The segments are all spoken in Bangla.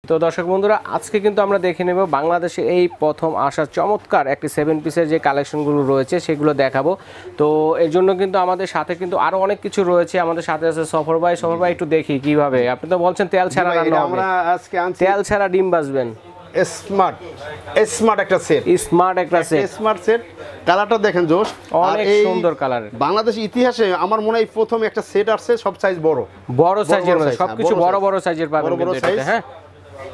তো দর্শক বন্ধুরা আজকে কিন্তু আমরা দেখে নেব বাংলাদেশে এই প্রথম আসা চমৎকার একটি 7 পিসের যে কালেকশনগুলো রয়েছে সেগুলো দেখাবো। তো এর জন্য কিন্তু আমাদের সাথে কিন্তু আরো অনেক কিছু রয়েছে। আমাদের সাথে আছে সফর ভাই একটু দেখি কিভাবে। আপনি তো বলছেন তেল ছাড়া রান্না হবে, আমরা আজকে আনছি তেল ছাড়া ডিম ভাজবেন। স্মার্ট একটা সেট, স্মার্ট সেট। কালারটা দেখেন জোশ, অনেক সুন্দর কালার। বাংলাদেশের ইতিহাসে আমার মনে হয় প্রথম একটা সেট আসছে সব সাইজ বড় সাইজের মধ্যে সবকিছু বড় সাইজের পাবেন কিন্তু এটাতে। হ্যাঁ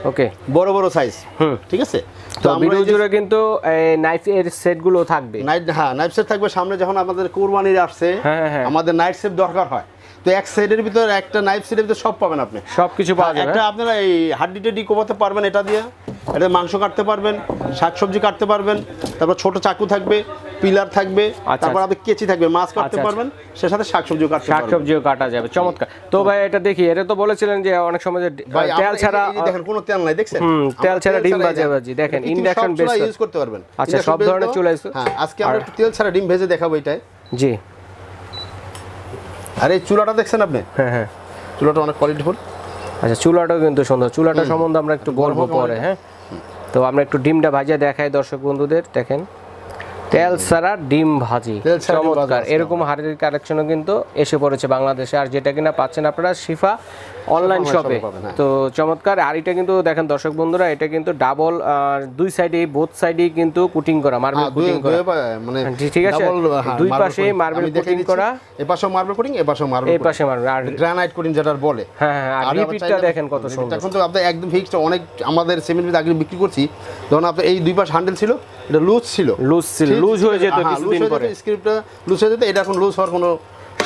ওকে, বড় সাইজ। ঠিক আছে। তো ভিডিও জুড়ে কিন্তু নাইফ এর সেটগুলো থাকবে। নাইফ সেট থাকবে। সামনে যখন আমাদের কুরবানির আসছে আমাদের নাইফ সেট দরকার হয়, তো এক সেটের ভিতর একটা নাইফ সেটের ভিতর সব পাবেন আপনি, সবকিছু পাওয়া যাবে। একটা আপনারা এই হাড্ডি টেডি কোপাতে পারবেন, এটা দিয়ে এটা মাংস কাটতে পারবেন, শাকসবজি কাটতে পারবেন, তারপর ছোট চাকু থাকবে, পিলার থাকবে, তারপর আপনি কেচি থাকবে, মাছ কাটতে পারবেন, সে সাথে শাকসবজিও কাটা যাবে। চমৎকার। তো ভাই এটা দেখি, এটা তো বলেছিলেন যে অনেক সময় যে তেল ছাড়া, দেখেন কোনো তেল নাই, দেখছেন তেল ছাড়া ডিম ভাজি দেখেন, ইন্ডাকশন বেস ইউজ করতে পারবেন। আচ্ছা, সব ধরনের চুলা। হ্যাঁ, আজকে আমরা একটু তেল ছাড়া ডিম ভেজে দেখাবো এটাই। জি। আর এই চুলাটা দেখছেন আপনি? হ্যাঁ, চুলাটা অনেক কোয়ালিটিফুল। আচ্ছা, চুলাটাও কিন্তু সুন্দর। চুলাটা সম্বন্ধে আমরা একটু বলবো পরে। হ্যাঁ, তো আমরা একটু ডিমটা ভাজিয়ে দেখাই দর্শক বন্ধুদের। দেখেন তেল ছাড়া ডিম ভাজি, চমৎকার। এরকম হাড়ির কালেকশনও কিন্তু এসে পড়েছে বাংলাদেশে, আর যেটা কিনা পাচ্ছেন আপনারা শিফা অনলাইন শপে। তো চমৎকার হাড়িটা কিন্তু দেখেন দর্শক বন্ধুরা, এটা কিন্তু ডাবল, দুই সাইডে বোথ সাইডেই কিন্তু কুটিং করা, মার্বেল কুটিং করা, মানে ঠিক আছে, দুই পাশেই মার্বেল কুটিং করা, এই পাশেও মার্বেল কুটিং, এই পাশেও মার্বেল, এই পাশে মার্বেল, আর গ্রানাইট কুটিং যেটা বলে। হ্যাঁ, আর রিপিটটা দেখেন কত সুন্দর। এখন তো আপনি একদম ফিক্সড, অনেক আমাদের সিমেন্ট আগে বিক্রি করছি, যখন আপনি এই দুই পাশ হ্যান্ডেল ছিল, এটা লুজ ছিল, লুজ হয়ে যেত কিছুদিন পরে, স্ক্রিপ্টটা লুজ হয়ে যেত। এটা এখন লুজ হওয়ার কোনো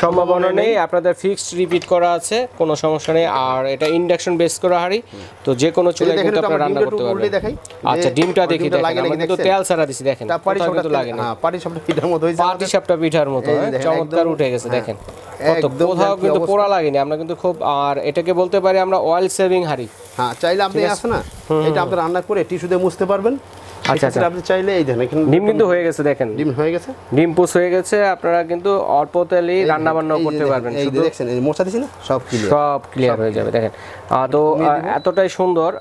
সম্ভাবনা নেই। আপনাদের ফিক্সড রিপিট করা আছে, কোনো সমস্যা নেই। আর এটা ইন্ডাকশন বেস করা হাঁড়ি, তো যে কোনো চুলায় কিন্তু আপনারা রান্না করতে পারবেন। আচ্ছা, ডিমটা দেখি, দেখেন আমরা কিন্তু তেল ছাড়া দিছি। দেখেন পাটিসাপটা লাগে না, পাটিসাপটা পিঠার মতো হইছে, পাটিসাপটা পিঠার মতো চমৎকার উঠে গেছে। দেখেন কত, কোথাও কিন্তু পোড়া লাগেনি। আমরা কিন্তু খুব, আর এটাকে বলতে পারি আমরা অয়েল সেভিং হাঁড়ি। হ্যাঁ, চাইলে আপনি আছে না, এটা আপনি রান্না করে টিস্যু দিয়ে মুছতে পারবেন। আচ্ছা, আপনি চাইলে এই দেখেন ডিম কিন্তু হয়ে গেছে। দেখেন ডিম হয়ে গেছে, ডিম পুষ হয়ে গেছে। আপনারা কিন্তু অল্প তেলেই রান্না বান্না করতে পারবেন। এই দেখছেন, এই মোছা দিছি না, সব ক্লিয়ার হয়ে যাবে। দেখেন তো এতটাই সুন্দর।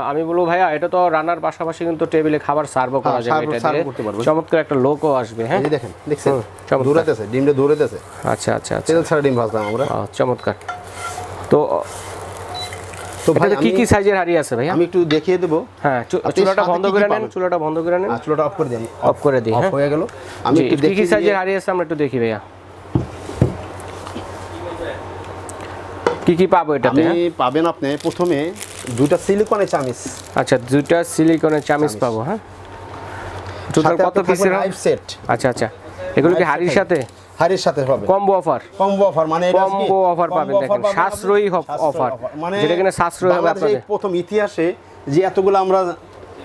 আমি বলবো ভাইয়া, এটা তো রান্নার পাশাপাশি কিন্তু টেবিলে খাবার সার্ভও করা যাবে। এটা দিয়ে চমৎকার একটা লোকও আসবে। হ্যাঁ, এই দেখেন, দেখছেন দৌড়াতেছে, ডিমটা দৌড়াতেছে। আচ্ছা, তেল ছাড়া ডিম ভাজলাম আমরা। চমৎকার। তো ভাই কি কি সাইজের হাড়ি আছে ভাই? আমি একটু দেখিয়ে দেব। হ্যাঁ, চুলাটা বন্ধ করে নেন, চুলাটা অফ করে দেন, অফ করে দিই। হ্যাঁ, হয়ে গেল। আমি একটু দেখি কি সাইজের হাড়ি আছে, আমরা একটু দেখি ভাইয়া কি পাবো এটাতে। পাবেন আপনি প্রথমে দুইটা সিলিকনের চামিচ। আচ্ছা, দুইটা সিলিকনের চামিচ পাবো। হ্যাঁ, টোটাল কত পিসের নাইফ সেট? আচ্ছা, এগুলো কি হাড়ির সাথে? হাড়ির সাথে হবে কম্বো অফার, মানে কম্বো অফার পাবেন। দেখেন সাশ্রয়ী অফার, মানে যেটা কিনা সাশ্রয়ী হবে আপনাদের। প্রথম ইতিহাসে যে এতগুলো আমরা,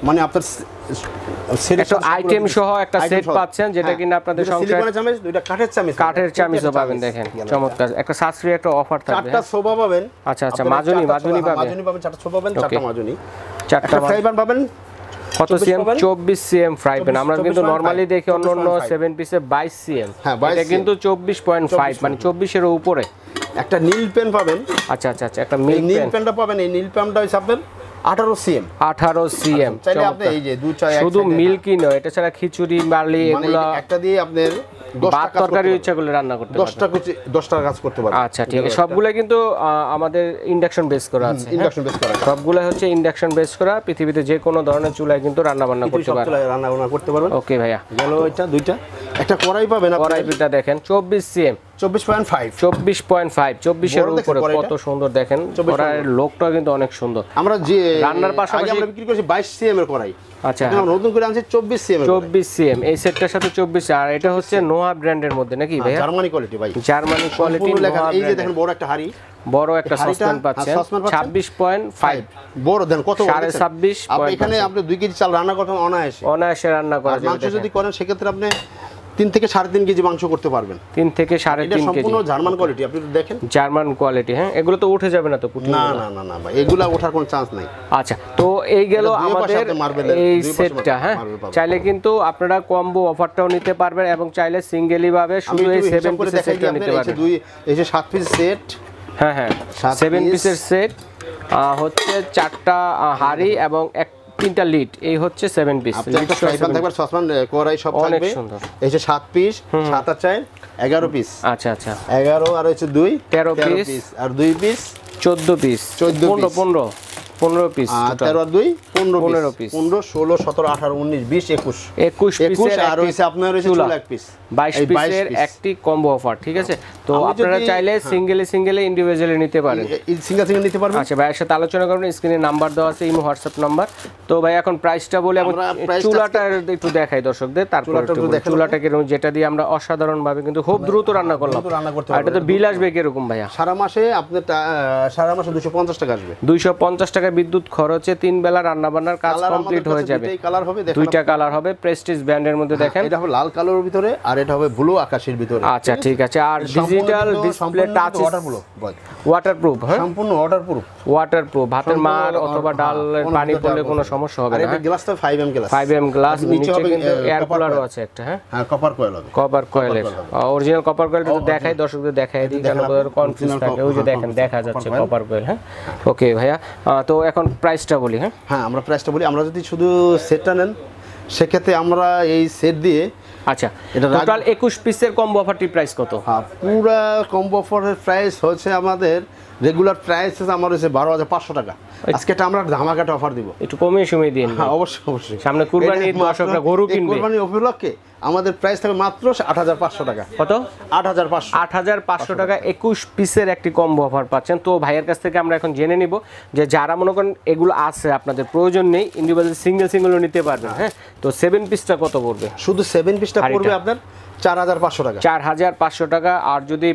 মানে আপনার একটা আইটেম সহ একটা সেট পাচ্ছেন, যেটা কিনা আপনাদের সংসারে সিলিকনের চামচ, দুইটা কাঠের চামচও পাবেন। দেখেন চমৎকার, একটা সাশ্রয়ী একটা অফার থাকবে। চারটা সোফা পাবেন। আচ্ছা, মাজনি পাবেন, চারটা সোফা পাবেন, চারটা মাজনি, চারটা ফ্রাই প্যান পাবেন। কত সিএম? 24 CM fry pan. আমরা কিন্তু নরমালি দেখি অন্য 7 পিসে 22 সিএম, এটা কিন্তু 24.5, মানে 24 এর উপরে। একটা নীল পেন পাবেন। আচ্ছা, একটা নীল পেনটা পাবেন। এই নীল পেনটা হইছে আপনার 18 সিএম। চাইলে আপনি এই যে দুই চাই, শুধু মিল্কি নয়, এটা ছাড়া খিচুড়ি, বার্লি, এগুলা একটা দিয়ে আপনার 10টা তরকারি ইচ্ছা করলে রান্না করতে পারবেন, 10টা কাজ করতে পারবেন। আচ্ছা, ঠিক আছে। সবগুলা কিন্তু আমাদের ইন্ডাকশন বেস করা আছে। ইন্ডাকশন বেস করা, সবগুলা হচ্ছে ইন্ডাকশন বেস করা। পৃথিবীতে যে কোনো ধরনের চুলায় কিন্তু রান্না বান্না করতে পারবেন। ওকে ভাইয়া, গেল এটা দুইটা। একটা কড়াই পাবেন, কড়াইটা দেখেন 24 সিএম, 24.5 এর উপরে। কত সুন্দর দেখেন, কড়াইয়ের লোকটা কিন্তু অনেক সুন্দর। আমরা যে রান্নার পাশাপাশি আমরা বিক্রি করছি 22 সিএম এর কড়াই। আচ্ছা, আমরা নতুন করে আনছি 24 সিএম। এই সেটটার সাথে 24। আর এটা হচ্ছে নোহা ব্র্যান্ডের মধ্যে নাকি ভাই? জার্মানি কোয়ালিটি ভাই, জার্মানি কোয়ালিটি লেখা। এই যে দেখেন বড় একটা হাড়ি, বড় একটা সসপ্যান পাচ্ছেন, 26.5 বড়। দেন কত? 26.5। আপনি এখানে আপনি 2 কেজি চাল রান্না করতে অনায়াসে রান্না করা যাবে। মাংস যদি করেন সেক্ষেত্রে আপনি 3 থেকে 3.5 কেজি মাংস করতে পারবেন। 3 থেকে 3.5 কেজি। সম্পূর্ণ জার্মান কোয়ালিটি, আপনি দেখেন জার্মান কোয়ালিটি। হ্যাঁ, এগুলো তো উঠে যাবে না তো? না ভাই, এগুলা ওঠার কোনো চান্স নাই। আচ্ছা, তো এই গেল আমাদের এই সেটটা। হ্যাঁ, চাইলে কিন্তু আপনারা কম্বো অফারটাও নিতে পারবেন, এবং চাইলে সিঙ্গেলি ভাবে শুধু এই 7 পিসের সেটটা নিতে পারবেন। এই যে 7 পিস সেট। হ্যাঁ, 7 পিসের সেট হচ্ছে 4টা হাড়ি এবং 3টা লিড, এই হচ্ছে 7 পিস। একটা ফ্রাই প্যান থাকবে, সসপ্যান, কড়াই সব থাকবে। অনেক সুন্দর। এই যে 7 পিস, 7 আর 4 11 পিস। আচ্ছা আচ্ছা, 11 আর হচ্ছে 2 13 পিস, আর 2 পিস 14 পিস, 15 পিস, 13 আর 2 15 পিস, 15 16 17 18 19 20 21 পিসের আর হইছে আপনার হইছে চুলা এক পিস, 22 পিসের একটি কম্বো অফার। ঠিক আছে, তো আপনারা চাইলে সিঙ্গেলে ইন্ডিভিজুয়ালি নিতে পারেন, সিঙ্গেল নিতে পারবেন। আচ্ছা, ভাইয়ের সাথে আলোচনা করবেন, স্ক্রিনে নাম্বার দেওয়া আছে, ইমো হোয়াটসঅ্যাপ নাম্বার। তো ভাই এখন প্রাইসটা বলি, এবং চুলাটা একটু দেখাই দর্শকদের, তারপর চুলাটাকে যেটা দিয়ে আমরা অসাধারণ ভাবে কিন্তু খুব দ্রুত রান্না করলাম। আর এটা তো বিল আসবে কিরকম ভাইয়া? সারা মাসে আপনার সারা মাসে 250 টাকা আসবে। 250 টাকা বিদ্যুৎ খরচে 3 বেলা রান্না বান্নার কাজ কমপ্লিট হয়ে যাবে। দুইটা কালার হবে, প্রেস্টিজ ব্র্যান্ডের মধ্যে দেখেন, এটা হবে লাল কালোর ভিতরে আর এটা হবে ব্লু আকাশের ভিতরে। আচ্ছা ঠিক আছে, আর ডিজিটাল ডিসপ্লে টাচ ওয়াটারপ্রুফ, হ্যাঁ সম্পূর্ণ ওয়াটারপ্রুফ, ভাতের মার অথবা ডালের পানি পড়লে কোনো সমস্যা হবে না। এটা গ্লাসটা 5M গ্লাস, 5M গ্লাস, নিচে কিন্তু এয়ার কুলারও আছে একটা, হ্যাঁ কপার কয়েল হবে, কপার কয়েলের অরিজিনাল কপার কয়েলটা তো দেখাই, দর্শকদের দেখাই দিই, কারণ ওদের কনফিউজ থাকে। ওই যে দেখেন, দেখা যাচ্ছে কপার কয়েল। হ্যাঁ ওকে ভাইয়া, তো এখন প্রাইসটা বলি। হ্যাঁ আমরা প্রাইসটা বলি, আমরা যদি শুধু সেটটা নেন সেক্ষেত্রে আমরা এই সেট দিয়ে, আচ্ছা এটা টোটাল 21 পিসের কম্বো অফারটি প্রাইস কত? হ্যাঁ পুরো কম্বো অফারের প্রাইস হচ্ছে আমাদের রেগুলার প্রাইস আমার হচ্ছে 12,500 টাকা। আজকে এটা আমরা ধামাকাটা অফার দিব, একটু কমিয়ে সময় দিন। হ্যাঁ অবশ্যই, সামনে কুরবানি ঈদ, দর্শকরা গরু কিনবে, কুরবানি উপলক্ষে আমাদের প্রাইস থাকবে মাত্র 8,500 টাকা। কত? 8,500 টাকা 21 পিসের একটি কম্বো অফার পাচ্ছেন। তো ভাইয়ের কাছ থেকে আমরা এখন জেনে নিব যে যারা মনে করেন এগুলো আছে আপনাদের প্রয়োজন নেই, ইন্ডিভিজুয়াল সিঙ্গেলও নিতে পারবেন। হ্যাঁ তো 7 পিসটা কত পড়বে? শুধু 7 পিসটা পড়বে আপনার 4,500 টাকা। 4,500 টাকা। আর যদি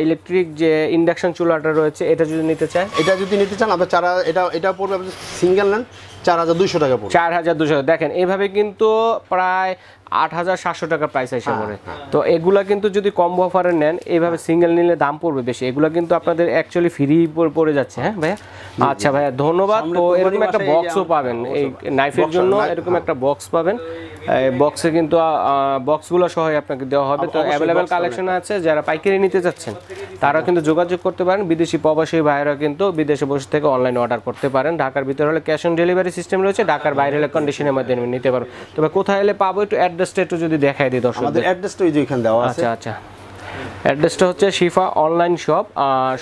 ইলেকট্রিক যে ইন্ডাকশন চুলাটা রয়েছে এটা যদি নিতে চান, আপনার এটা পড়বে, আপনি সিঙ্গেল নেন 4,200 টাকা পড়বে। 4,200 দেখেন, এইভাবে কিন্তু প্রায় 8,700 টাকা প্রাইস এসে পড়ে। তো এগুলা কিন্তু যদি কম্বো অফারে নেন, এইভাবে সিঙ্গেল নিলে দাম পড়বে বেশি, এগুলা কিন্তু আপনাদের অ্যাকচুয়ালি ফ্রি পড়ে যাচ্ছে। হ্যাঁ ভাইয়া, আচ্ছা ভাইয়া ধন্যবাদ। তো এরকম একটা বক্সও পাবেন, এই নাইফের জন্য এরকম একটা বক্স পাবেন। বক্সে কিন্তু বক্সগুলো সহ আপনাকে দেওয়া হবে। তো অ্যাভেলেবেল কালেকশন আছে, যারা পাইকারি নিতে চাচ্ছেন তারা কিন্তু যোগাযোগ করতে পারেন। বিদেশি প্রবাসী ভাইয়েরা কিন্তু বিদেশে বসে থেকে অনলাইনে অর্ডার করতে পারেন। ঢাকার ভিতরে হলে ক্যাশ অন ডেলিভারি সিস্টেম রয়েছে, ঢাকার বাইরে হলে কন্ডিশনের মাধ্যমে নিতে পারো। তবে কোথায় এলে পাবো একটু অ্যাড্রেসটা একটু যদি দেখাই দিই দর্শক। আমাদের অ্যাড্রেসটা ওই যে এখানে দেওয়া আছে। আচ্ছা আচ্ছা, অ্যাড্রেসটা হচ্ছে শিফা অনলাইন শপ,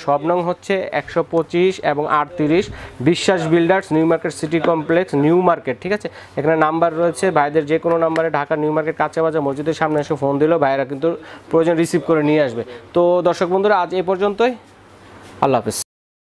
শপ নং হচ্ছে 125 এবং 38, বিশ্বাস builders, new market city complex, new market. ঠিক আছে, এখানে নাম্বার রয়েছে, ভাইদের যে কোনো নাম্বারে ঢাকা নিউ মার্কেট কাঁচা বাজার মসজিদের সামনে এসে ফোন দিলেও ভাইরা কিন্তু প্রয়োজন রিসিভ করে নিয়ে আসবে। তো দর্শক বন্ধুরা আজ এই পর্যন্তই, আল্লাহ হাফেজ।